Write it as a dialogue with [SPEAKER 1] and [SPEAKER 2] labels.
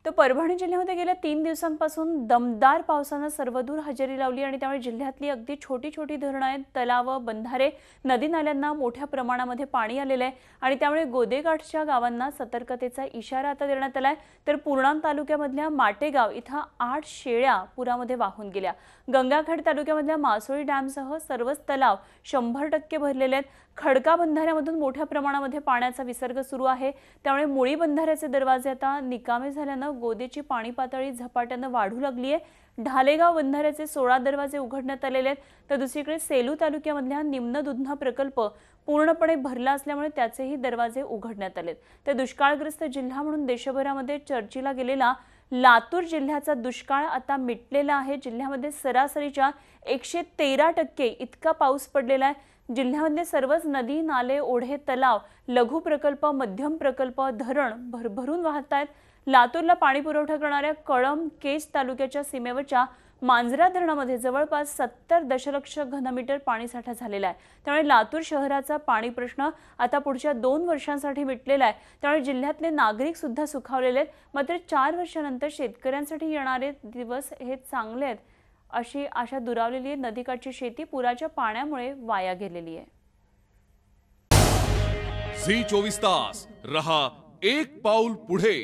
[SPEAKER 1] तर परभणी जिल्ह्यामध्ये गेल्या 3 दिवसांपासून दमदार पावसाने सर्वदूर हजेरी लावली आणि त्यामुळे जिल्ह्यातली अगदी छोटी छोटी धरणं आहेत, तलाव, बंधारे, नदी नाल्यांना मोठ्या प्रमाणामध्ये पाणी आलेलं आहे आणि त्यामुळे गोदेकाठच्या गावांना सतर्कतेचा इशारा आता देण्यात आलाय। तर पूर्णा तालुक्यामधल्या माटेगाव इथं 8 शेळ्या पुरामध्ये वाहून गेल्या। गंगाखेड तालुक्यामधल्या मासोळी डॅमसह सर्वच तलाव 100% भरलेले आहेत। खडका बंधाऱ्यामधून मोठ्या प्रमाणामध्ये पाण्याचा विसर्ग सुरू आहे, त्यामुळे मुळी बंधाऱ्याचे दरवाजे आता निकामे झाल्याने गोदेची पाणी पातळी झपाट्याने वाढू लागली आहे। ढालेगाव बंधाऱ्याचे 16 दरवाजे उघडण्यात आलेले आहेत, तर दुसरीकडे सेलू तालुक्यामधल्या निम्न दुधना प्रकल्प पूर्णपणे भरला असल्यामुळे त्याचेही दरवाजे उघडण्यात आलेत। तर दुष्काळग्रस्त जिल्हा म्हणून देशभरामध्ये चर्चेला गेलेला लातूर जिल्ह्याचा दुष्काळ आता मिटलेला आहे। जिल्ह्यामध्ये सरासरीच्या 113% इतका पाऊस पडलेला आहे। जिल्ह्यामध्ये सर्वच नदी, नाले, ओढे, तलाव, लघु प्रकल्प, मध्यम प्रकल्प, धरण भरभरून वाहत आहेत। लातूरला पाणी पुरवठा करणाऱ्या कळंब, केज तालुक्याच्या सीमेवरच्या मांजरा धरणामध्ये जवळपास 70 दशलक्ष घनमीटर पाणीसाठा झालेला आहे। त्यामुळे लातूर शहराचा पाणी प्रश्न आता पुढच्या 2 वर्षांसाठी मिटलेला आहे। त्यामुळे जिल्ह्यातले नागरिक सुद्धा सुखावलेले आहेत। मात्र 4 वर्षांनंतर शेतकऱ्यांसाठी येणारे दिवस हे चांगले आहेत अशी आशा दुरावलेली आहे। नदीकाठची शेती पुराच्या पाण्यामुळे वाया गेलेली आहे।
[SPEAKER 2] झी 24 तास रहा एक पाऊल पुढे।